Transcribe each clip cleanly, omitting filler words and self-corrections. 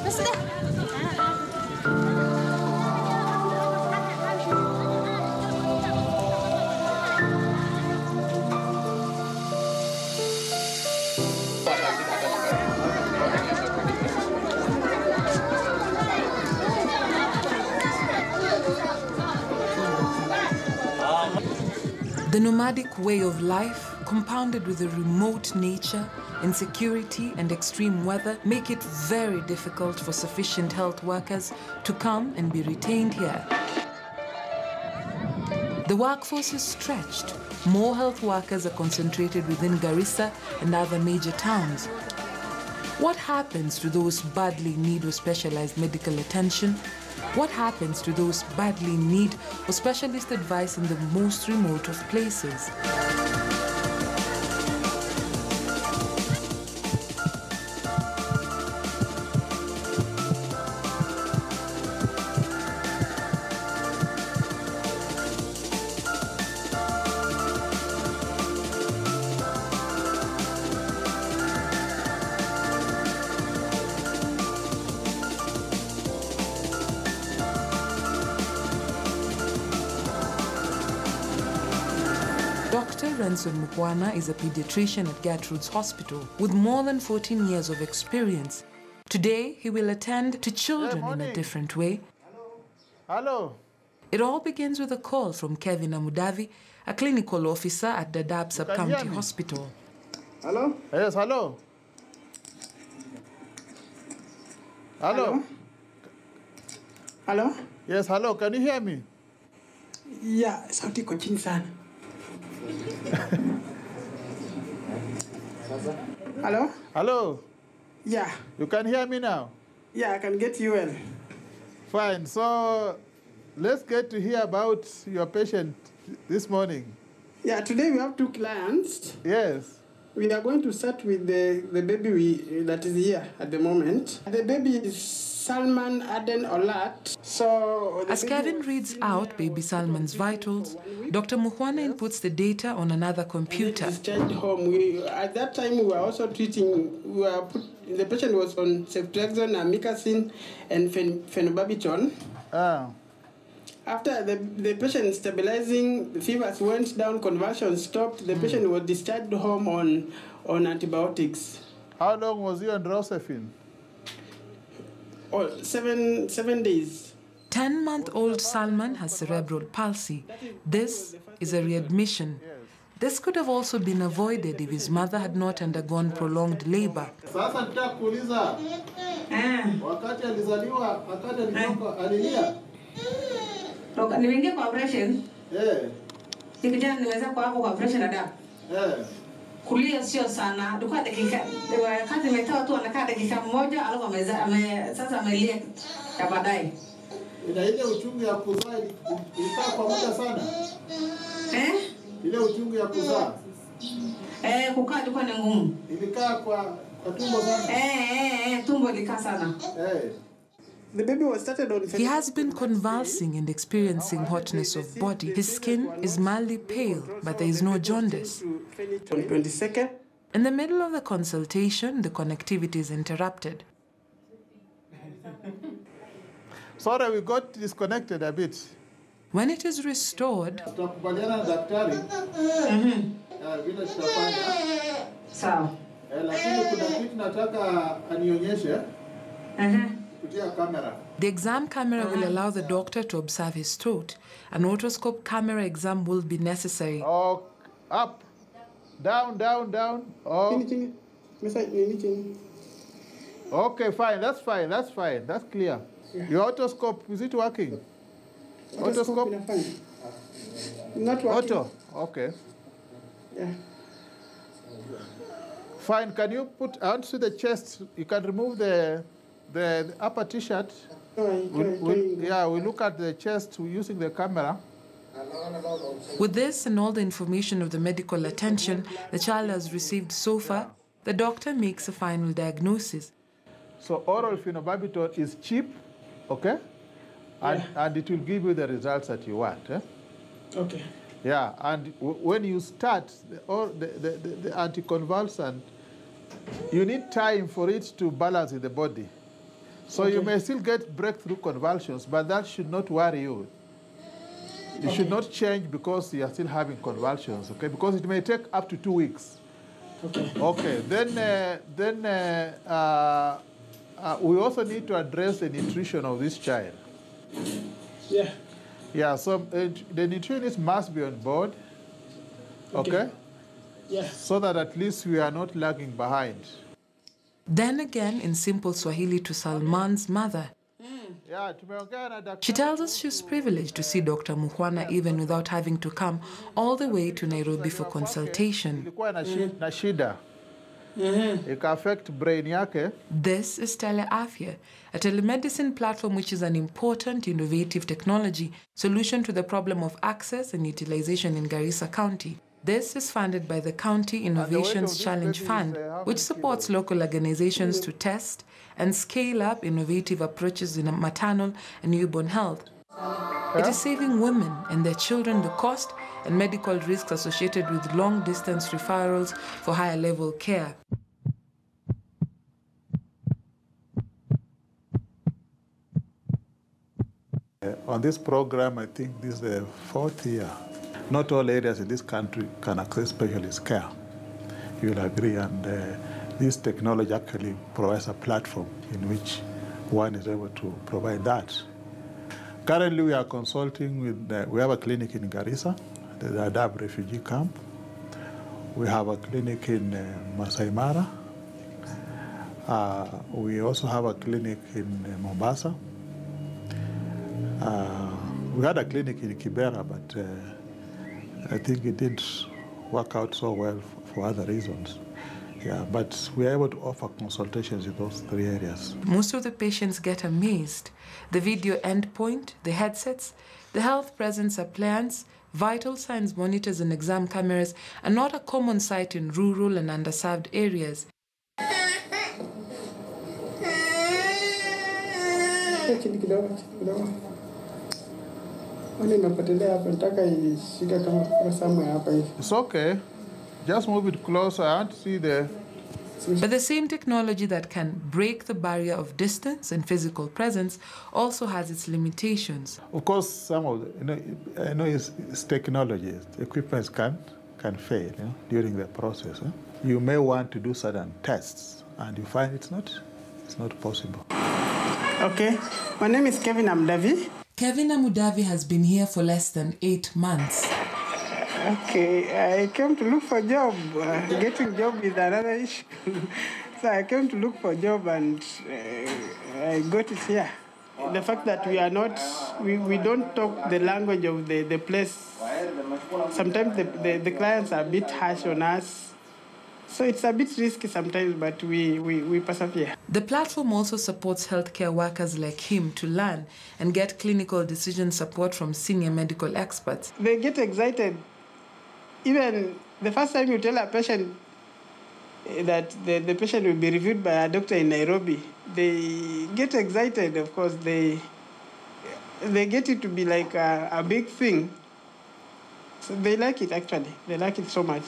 The nomadic way of life, compounded with a remote nature, insecurity and extreme weather, make it very difficult for sufficient health workers to come and be retained here. The workforce is stretched. More health workers are concentrated within Garissa and other major towns. What happens to those badly in need of specialized medical attention? What happens to those badly in need of specialist advice in the most remote of places? Dr. Renson Mukwana is a pediatrician at Gertrude's Hospital with more than 14 years of experience. Today, he will attend to children in a different way. Hello. It all begins with a call from Kevin Amudavi, a clinical officer at Dadaab Sub-County Hospital. Hello? Yes, hello. Hello? Hello? Yes, hello. Can you hear me? Yeah, sauti iko chini sana. Hello? Hello? Yeah. You can hear me now? Yeah, I can get you well. Fine. So, let's get to hear about your patient this morning. Yeah, today we have two clients. Yes. We are going to start with the baby that is here at the moment. The baby is Salman Aden Olat. So as Kevin reads out baby Salman's vitals, Dr. Mukwana inputs the data on another computer. Discharged home. At that time, we were also treating. The patient was on ceftriaxone, amikacin, and phenobarbital. After the patient stabilizing, the fevers went down, convulsions stopped. The patient was discharged home on antibiotics. How long was he on Rocephin? Oh, seven days. 10-month-old Salman has cerebral palsy. This is a readmission. This could have also been avoided if his mother had not undergone prolonged labor. Nimeingia kwa operation. Nikijana nimeweza kwa hapo kwa operation ada. Kulia sio sana. Tulikuwa dakika wakati nimetoa tu anakaa dakika moja alafu sasa amelia ya baadaye. Ina ile uchungu ya kuzaa ilikaa kwa muda sana. Ile uchungu ya kuzaa. Kukaa ilikuwa ni ngumu. Ilikaa kwa tumbo sana. Tumbo ilikaa sana. The baby was started on. He has been convulsing and experiencing hotness of body. His skin is mildly pale, but there is no jaundice. On 22nd. In the middle of the consultation, the connectivity is interrupted. Sorry, we got disconnected a bit. When it is restored, the exam camera will allow the doctor to observe his throat. An otoscope camera exam will be necessary. Oh, up, down, down, down. Oh. Okay, fine, that's fine, that's fine, that's clear. Yeah. Your otoscope, is it working? Otoscope? Not working. Auto, okay. Yeah. Fine, can you put onto the chest, you can remove the upper t-shirt. We look at the chest using the camera. With this and all the information of the medical attention the child has received so far, the doctor makes a final diagnosis. So oral phenobarbital is cheap, okay? And it will give you the results that you want. Okay. Yeah, and when you start the anticonvulsant, you need time for it to balance in the body. So you may still get breakthrough convulsions, but that should not worry you. It should not change because you are still having convulsions, okay? Because it may take up to 2 weeks. Okay. Then we also need to address the nutrition of this child. Yeah, so the nutritionist must be on board, okay? So that at least we are not lagging behind. Then again, in simple Swahili to Salman's mother, she tells us she's privileged to see Dr. Mukhwana even without having to come all the way to Nairobi for consultation. This is TeleAfya, a telemedicine platform which is an important, innovative technology solution to the problem of access and utilization in Garissa County. This is funded by the County Innovations Challenge Fund, which supports local organizations to test and scale up innovative approaches in maternal and newborn health. It is saving women and their children the cost and medical risks associated with long-distance referrals for higher-level care. On this program, I think this is the 4th year. Not all areas in this country can access specialist care. You will agree, and this technology actually provides a platform in which one is able to provide that. Currently, we are consulting with, we have a clinic in Garissa, the Dadaab refugee camp. We have a clinic in Masai Mara. We also have a clinic in Mombasa. We had a clinic in Kibera, but I think it didn't work out so well for other reasons. Yeah, but we are able to offer consultations in those 3 areas. Most of the patients get amazed. The video endpoint, the headsets, the health presence appliance, vital signs monitors and exam cameras are not a common sight in rural and underserved areas. It's okay. Just move it closer and see the... But the same technology that can break the barrier of distance and physical presence also has its limitations. Of course, some of the, I know it's technology. Equipment can fail during the process. You may want to do certain tests, and you find it's not possible. Okay, my name is Kevin Amdavi. Kevin Amudavi has been here for less than 8 months. Okay, I came to look for a job. Getting job is another issue. So I came to look for a job and I got it here. The fact that we don't talk the language of the place. Sometimes the clients are a bit harsh on us. So it's a bit risky sometimes, but we persevere. The platform also supports healthcare workers like him to learn and get clinical decision support from senior medical experts. They get excited. Even the first time you tell a patient that the patient will be reviewed by a doctor in Nairobi, they get excited, of course. They get it to be like a big thing. So they like it, actually. They like it so much.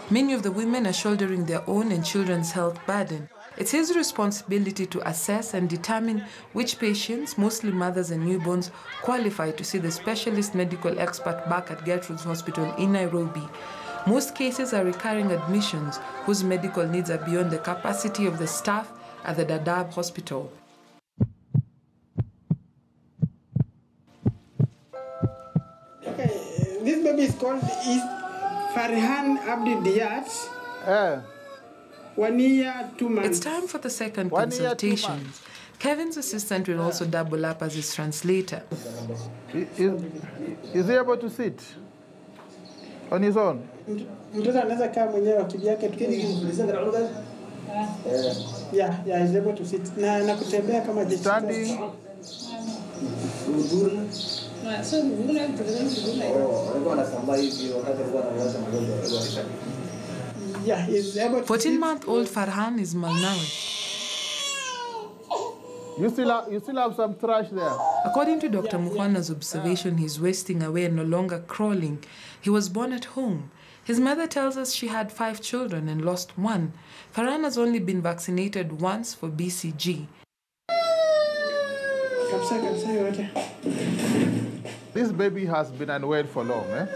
Many of the women are shouldering their own and children's health burden. It's his responsibility to assess and determine which patients, mostly mothers and newborns, qualify to see the specialist medical expert back at Gertrude's Hospital in Nairobi. Most cases are recurring admissions whose medical needs are beyond the capacity of the staff at the Dadaab Hospital. Okay, this baby is called Farhan Abdi Diat. 1 year, 2 months. It's time for the second consultation. Kevin's assistant will also double up as his translator. Is he able to sit on his own? Yeah, he's able to sit. Standing. Yeah, he's able to 14-month-old Farhan is malnourished. You still have some trash there. According to Dr. Mukhwana's observation, he's wasting away and no longer crawling. He was born at home. His mother tells us she had 5 children and lost 1. Farhan has only been vaccinated once for BCG. This baby has been unwell for long, eh?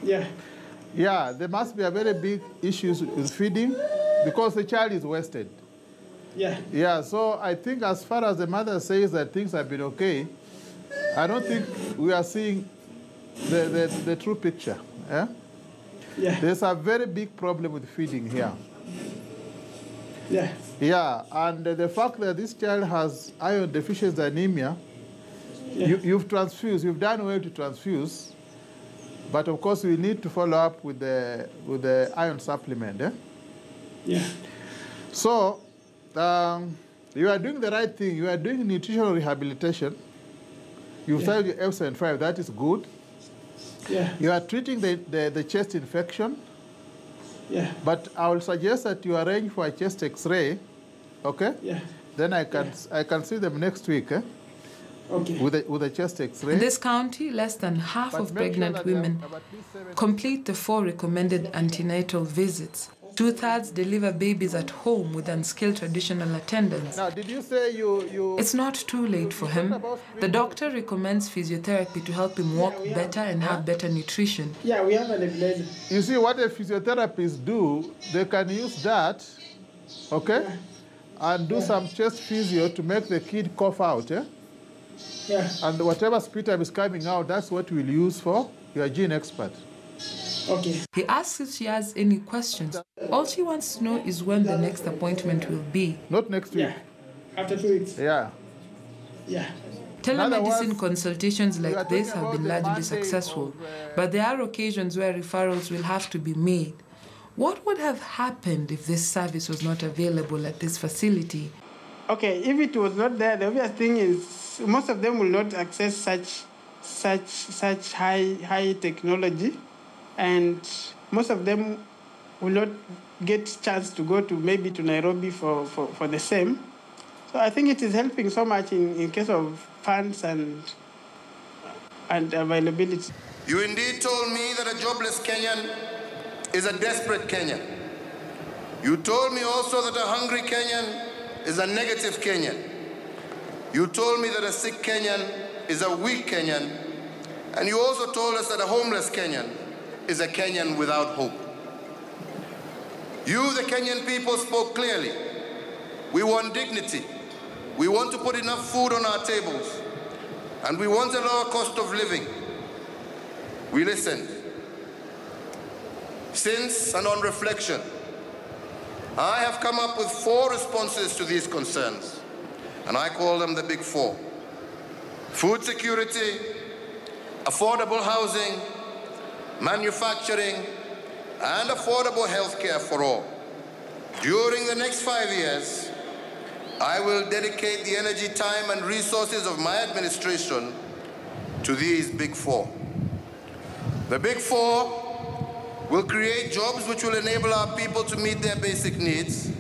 Yeah. Yeah, there must be a very big issue with feeding because the child is wasted. Yeah. Yeah, so I think as far as the mother says that things have been okay, I don't think we are seeing the true picture. Eh? Yeah. There's a very big problem with feeding here. Yeah. Yeah, and the fact that this child has iron deficiency anemia, Yeah. you've transfused, you've done well to transfuse, but of course we need to follow up with the iron supplement. Eh? Yeah. So you are doing the right thing. You are doing nutritional rehabilitation. You've started your F75, that is good. Yeah. You are treating the chest infection. Yeah. But I will suggest that you arrange for a chest X-ray, okay? Yeah. Then I can see them next week, eh? Okay. With a chest X-ray. In this county, less than half of pregnant women complete the 4 recommended antenatal visits. 2/3 deliver babies at home with unskilled traditional attendants. Now, did you say you... It's not too late for him. The doctor recommends physiotherapy to help him walk better and have better nutrition. Yeah, we have a nebulizer. You see, what the physiotherapists do, they can use that, okay? And do some chest physio to make the kid cough out, eh? Yeah. And whatever sputum is coming out, that's what we'll use for your gene expert. Okay. He asks if she has any questions. All she wants to know is when the next appointment will be. Not next week. Yeah. After 2 weeks. Yeah. Yeah. Telemedicine consultations like this have been largely successful, but there are occasions where referrals will have to be made. What would have happened if this service was not available at this facility? Okay, if it was not there, the obvious thing is most of them will not access such high technology, and most of them will not get chance to go to maybe to Nairobi for the same. So I think it is helping so much in case of funds and availability. You indeed told me that a jobless Kenyan is a desperate Kenyan. You told me also that a hungry Kenyan is a negative Kenyan. You told me that a sick Kenyan is a weak Kenyan. And you also told us that a homeless Kenyan is a Kenyan without hope. You, the Kenyan people, spoke clearly. We want dignity. We want to put enough food on our tables. And we want a lower cost of living. We listened. Since, and on reflection, I have come up with 4 responses to these concerns, and I call them the big 4. Food security, affordable housing, manufacturing, and affordable health care for all. During the next 5 years, I will dedicate the energy, time, and resources of my administration to these big 4. The big 4 will create jobs which will enable our people to meet their basic needs.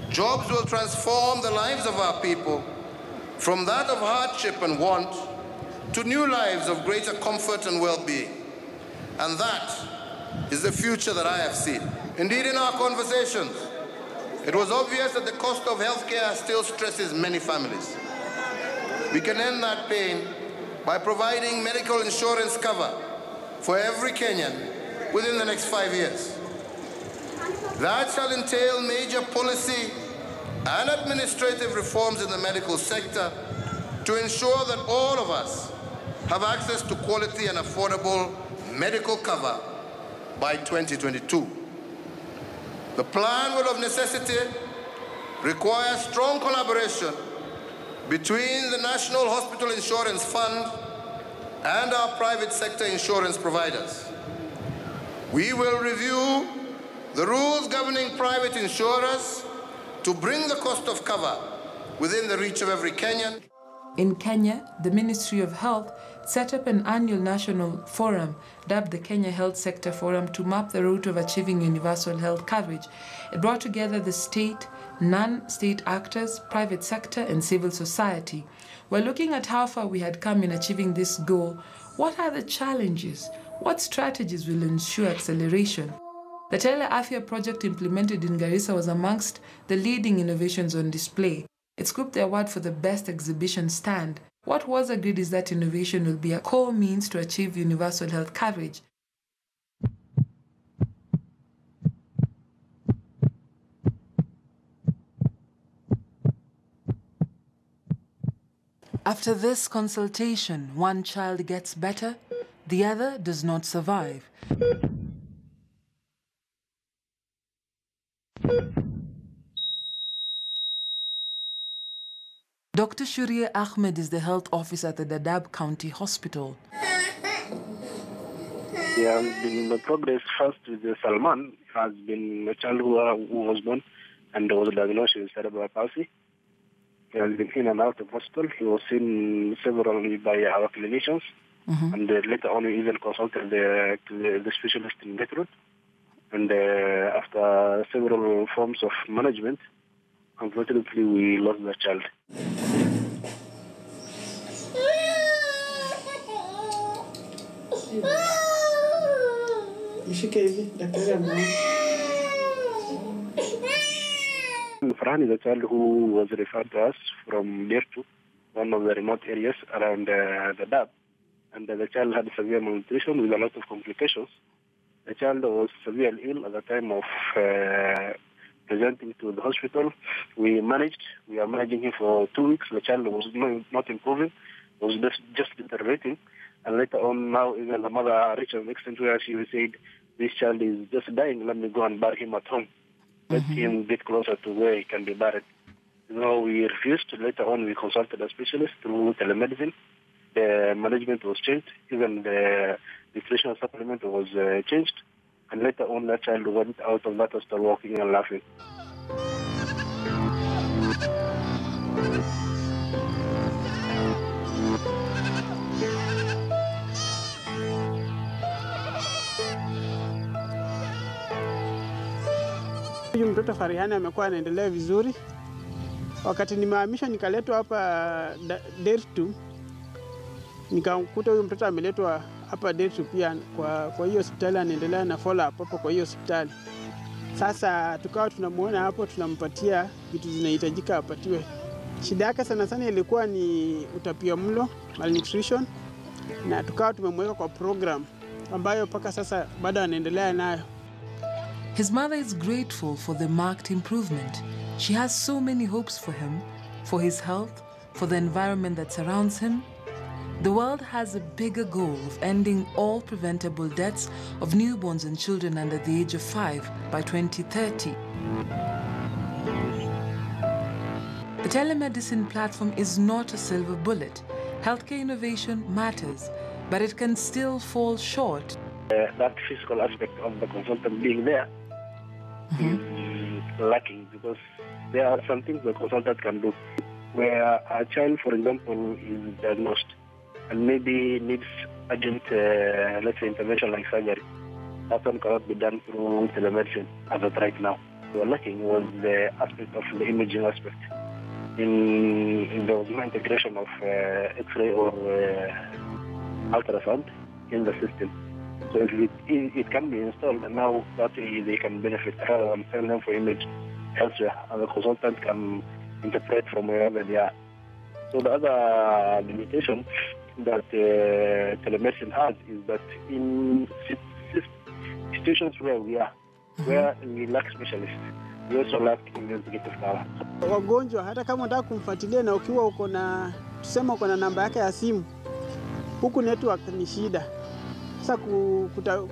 Jobs will transform the lives of our people from that of hardship and want to new lives of greater comfort and well-being. And that is the future that I have seen. Indeed, in our conversations, it was obvious that the cost of healthcare still stresses many families. We can end that pain by providing medical insurance cover for every Kenyan within the next 5 years. That shall entail major policy and administrative reforms in the medical sector to ensure that all of us have access to quality and affordable medical cover by 2022. The plan will of necessity require strong collaboration between the National Hospital Insurance Fund and our private sector insurance providers. We will review the rules governing private insurers to bring the cost of cover within the reach of every Kenyan. In Kenya, the Ministry of Health set up an annual national forum dubbed the Kenya Health Sector Forum to map the route of achieving universal health coverage. It brought together the state, non-state actors, private sector, and civil society. We're looking at how far we had come in achieving this goal. What are the challenges? What strategies will ensure acceleration? The Tele Afya project implemented in Garissa was amongst the leading innovations on display. It scooped the award for the best exhibition stand. What was agreed is that innovation will be a core means to achieve universal health coverage. After this consultation, one child gets better, the other does not survive. Dr. Shuriya Ahmed is the health officer at the Dadaab County Hospital. There has been progress first with Salman. Has been a child who was born and was diagnosed with cerebral palsy. He has been in and out of hospital. He was seen severally by our clinicians, and later on we even consulted the specialist in Beirut. And after several forms of management, unfortunately we lost the child. Farhan is a child who was referred to us from Dertu, one of the remote areas around the Dab. And the child had severe malnutrition with a lot of complications. The child was severely ill at the time of presenting to the hospital. We are managing him for 2 weeks. The child was not improving, was just deteriorating. And later on, now even the mother reached an extent where she said, this child is just dying, let me go and bury him at home. Let him get closer to where he can be buried. We refused. Later on, we consulted a specialist through telemedicine. The management was changed. Even the nutritional supplement was changed. And later on, that child went out of that hospital walking and laughing. Huyu mtoto Farihani amekuwa anaendelea vizuri. Wakati nimehamisha nikaletwa hapa Dertu, nikakuta huyu mtoto ameletwa hapa Dertu pia kwa hiyo hospitali, anaendelea na follow up hapo kwa hiyo hospitali. Sasa tukawa tunamuona hapo, tunampatia vitu zinahitajika apatiwe. Shida yake sana sana ilikuwa ni utapiamlo, malnutrition, na tukawa tumemweka kwa program ambayo mpaka sasa bado anaendelea nayo. His mother is grateful for the marked improvement. She has so many hopes for him, for his health, for the environment that surrounds him. The world has a bigger goal of ending all preventable deaths of newborns and children under the age of 5 by 2030. The telemedicine platform is not a silver bullet. Healthcare innovation matters, but it can still fall short. That physical aspect of the consultant being there is lacking, because there are some things the consultant can do. Where a child, for example, is diagnosed and maybe needs urgent, let's say, intervention like surgery, that one cannot be done through telemedicine as of right now. What was lacking was the aspect of the imaging aspect. There was no integration of X-ray or ultrasound in the system. So if it can be installed, and now that they can benefit rather than send them for image elsewhere, and the consultant can interpret from wherever they are. So the other limitation that telemedicine has is that in situations where we are, where we lack specialists, we also lack investigative power. Wagonjwa hata kama unataka kumfuatilia na ukiwa uko na tuseme uko na namba yake ya simu, huku network ni shida. Sasa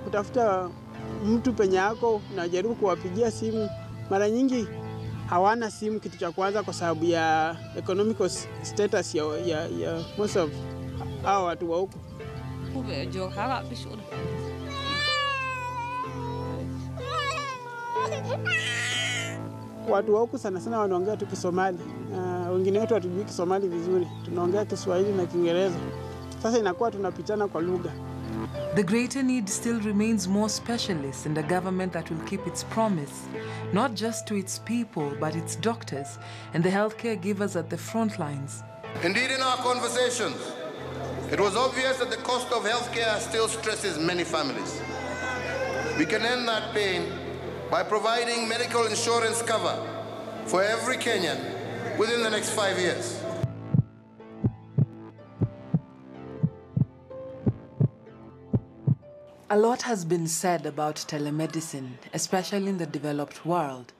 kutafuta mtu penye yako, unajaribu kuwapigia simu, mara nyingi hawana simu, kitu cha kwanza kwa sababu ya economical status ya most of hao watu wa huko. Watu wa huko sana sana wanaongea tu Kisomali. Wengine wetu hatujui Kisomali vizuri. Tunaongea Kiswahili na Kiingereza. Sasa inakuwa tunapitana kwa lugha. The greater need still remains more specialists and a government that will keep its promise, not just to its people, but its doctors and the healthcare givers at the front lines. Indeed, in our conversations, it was obvious that the cost of healthcare still stresses many families. We can end that pain by providing medical insurance cover for every Kenyan within the next 5 years. A lot has been said about telemedicine, especially in the developed world.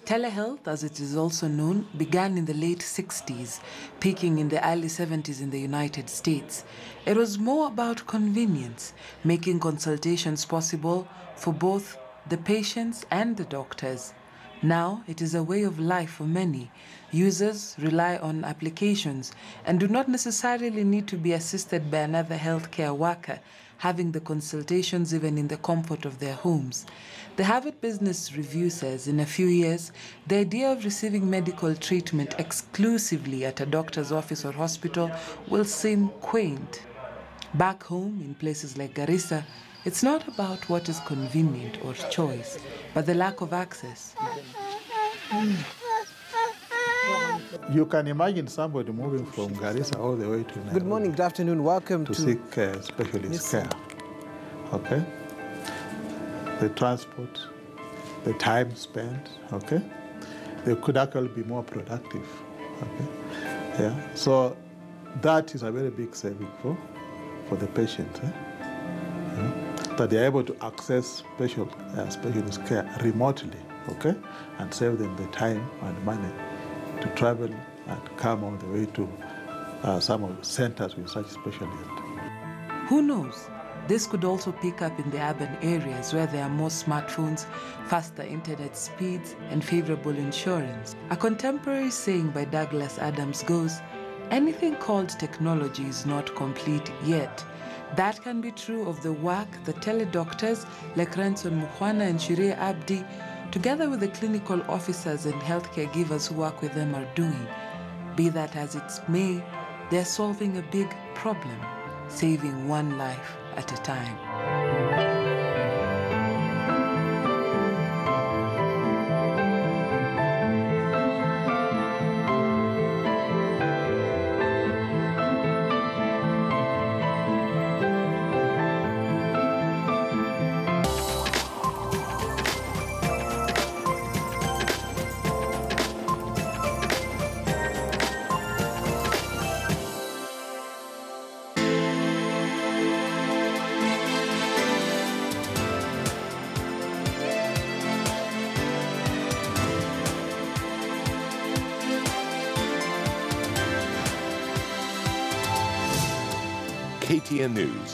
Telehealth, as it is also known, began in the late 60s, peaking in the early 70s in the United States. It was more about convenience, making consultations possible for both the patients and the doctors. Now, it is a way of life for many. Users rely on applications and do not necessarily need to be assisted by another healthcare worker, having the consultations even in the comfort of their homes. The Harvard Business Review says in a few years, the idea of receiving medical treatment exclusively at a doctor's office or hospital will seem quaint. Back home, in places like Garissa, it's not about what is convenient or choice, but the lack of access. You can imagine somebody moving from Garissa all the way to Nairobi. Good morning, good afternoon, welcome to seek specialist care. Okay? The transport, the time spent, okay? They could actually be more productive, okay? Yeah, so that is a very big saving for the patient, yeah? That they're able to access specialist care remotely, okay? And save them the time and money to travel and come all the way to some of the centers with such specialists. Who knows? This could also pick up in the urban areas where there are more smartphones, faster internet speeds, and favorable insurance. A contemporary saying by Douglas Adams goes, "Anything called technology is not complete yet." That can be true of the work the teledoctors like Renson Mukhwana and Shiree Abdi, together with the clinical officers and healthcare givers who work with them, are doing. Be that as it may, they're solving a big problem, saving one life at a time. KTN News.